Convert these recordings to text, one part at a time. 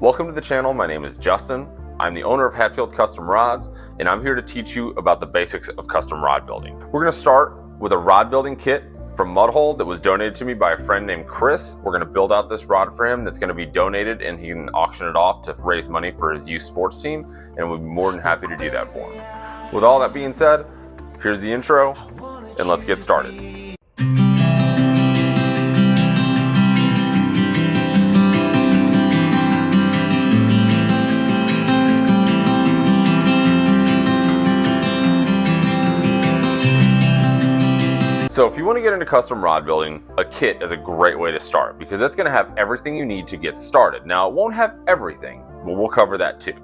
Welcome to the channel. My name is Justin. I'm the owner of Hatfield Custom Rods, and I'm here to teach you about the basics of custom rod building. We're going to start with a rod building kit from Mudhole that was donated to me by a friend named Chris. We're going to build out this rod for him that's going to be donated, and he can auction it off to raise money for his youth sports team, and we'll be more than happy to do that for him. With all that being said, here's the intro, and let's get started. So if you want to get into custom rod building, a kit is a great way to start because it's going to have everything you need to get started. Now, it won't have everything, but we'll cover that too.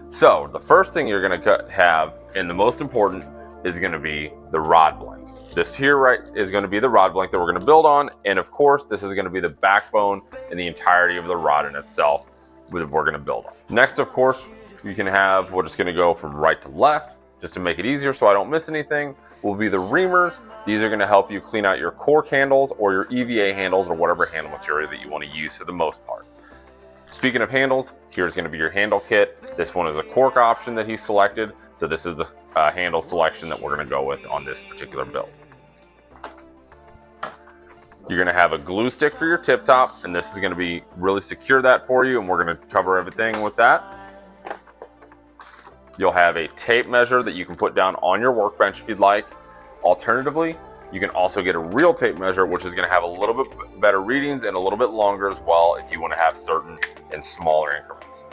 So the first thing you're going to have, and the most important, is going to be the rod blank. This here right is going to be the rod blank that we're going to build on, and of course this is going to be the backbone and the entirety of the rod in itself that we're going to build on. Next, of course, you can have, we're just going to go from right to left just to make it easier so I don't miss anything, will be the reamers. These are going to help you clean out your cork handles or your EVA handles or whatever handle material that you want to use for the most part. Speaking of handles, here's going to be your handle kit. This one is a cork option that he selected, so this is the handle selection that we're going to go with on this particular build. You're going to have a glue stick for your tip top, and this is going to be really secure that for you, and we're going to cover everything with that. You'll have a tape measure that you can put down on your workbench if you'd like. Alternatively, you can also get a real tape measure, which is going to have a little bit better readings and a little bit longer as well if you want to have certain and smaller increments.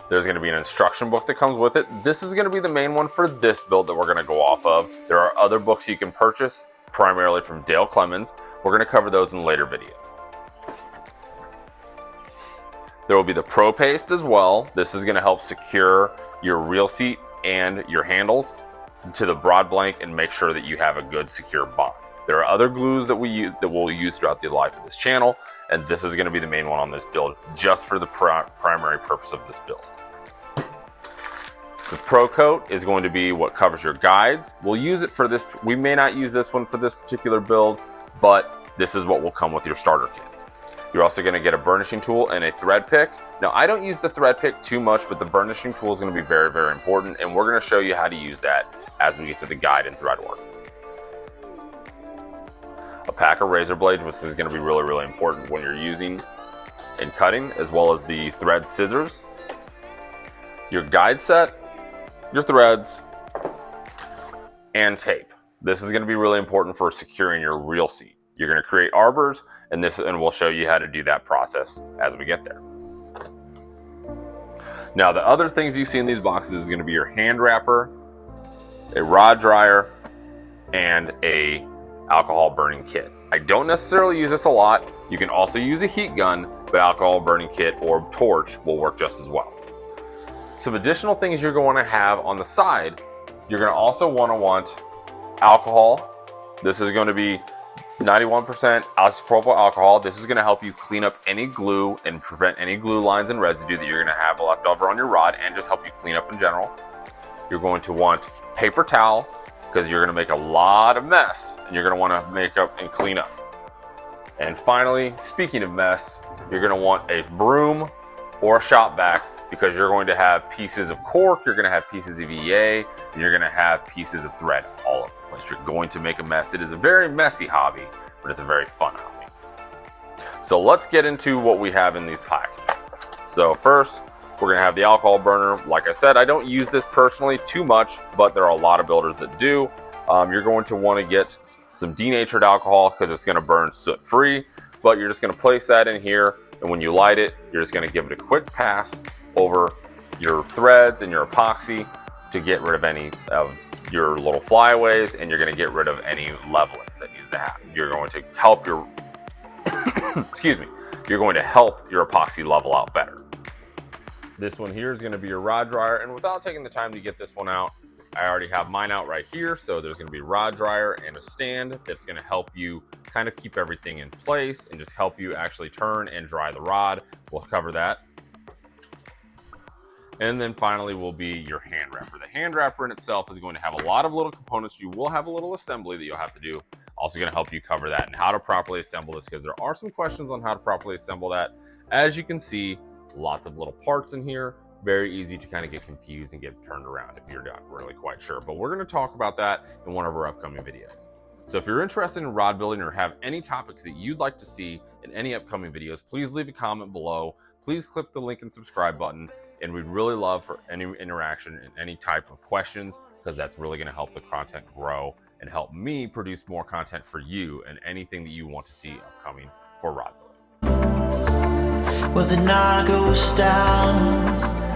There's going to be an instruction book that comes with it. This is going to be the main one for this build that we're going to go off of. There are other books you can purchase, primarily from Dale Clemens. We're going to cover those in later videos. There will be the Pro Paste as well. This is going to help secure your reel seat and your handles to the rod blank and make sure that you have a good secure bond. There are other glues that we'll use throughout the life of this channel, and this is going to be the main one on this build just for the primary purpose of this build. The Pro Coat is going to be what covers your guides. We'll use it for this. We may not use this one for this particular build, but this is what will come with your starter kit. You're also going to get a burnishing tool and a thread pick. Now, I don't use the thread pick too much, but the burnishing tool is going to be very, very important, and we're going to show you how to use that as we get to the guide and thread work. A pack of razor blades, which is going to be really, really important when you're using and cutting, as well as the thread scissors. Your guide set, your threads, and tape. This is going to be really important for securing your reel seat. You're going to create arbors, and we'll show you how to do that process as we get there. Now, the other things you see in these boxes is going to be your hand wrapper, a rod dryer, and a alcohol burning kit. I don't necessarily use this a lot. You can also use a heat gun, but alcohol burning kit or torch will work just as well. Some additional things you're going to have on the side, you're going to also want alcohol. This is going to be 91% isopropyl alcohol. This is going to help you clean up any glue and prevent any glue lines and residue that you're going to have left over on your rod, and just help you clean up in general. You're going to want paper towel because you're going to make a lot of mess, and you're going to want to make up and clean up. And finally, speaking of mess, you're going to want a broom or a shop vac because you're going to have pieces of cork, you're going to have pieces of EVA, and you're going to have pieces of thread all over the place. You're going to make a mess. It is a very messy hobby, but it's a very fun hobby. So let's get into what we have in these packages. So first, we're going to have the alcohol burner. Like I said, I don't use this personally too much, but there are a lot of builders that do. You're going to want to get some denatured alcohol because it's going to burn soot free, but you're just going to place that in here, and when you light it, you're just going to give it a quick pass over your threads and your epoxy to get rid of any of your little flyaways, and you're going to get rid of any leveling that needs to happen. You're going to help your excuse me, you're going to help your epoxy level out better. This one here is going to be your rod dryer, and without taking the time to get this one out, I already have mine out right here. So there's going to be a rod dryer and a stand that's going to help you kind of keep everything in place and just help you actually turn and dry the rod. We'll cover that. And then finally will be your hand wrapper. The hand wrapper in itself is going to have a lot of little components. You will have a little assembly that you'll have to do. Also going to help you cover that and how to properly assemble this, because there are some questions on how to properly assemble that. As you can see, lots of little parts in here. Very easy to kind of get confused and get turned around if you're not really quite sure. But we're going to talk about that in one of our upcoming videos. So if you're interested in rod building or have any topics that you'd like to see in any upcoming videos, please leave a comment below. Please click the link and subscribe button. And we'd really love for any interaction and any type of questions, because that's really going to help the content grow and help me produce more content for you and anything that you want to see upcoming for rod building. Well, the night goes down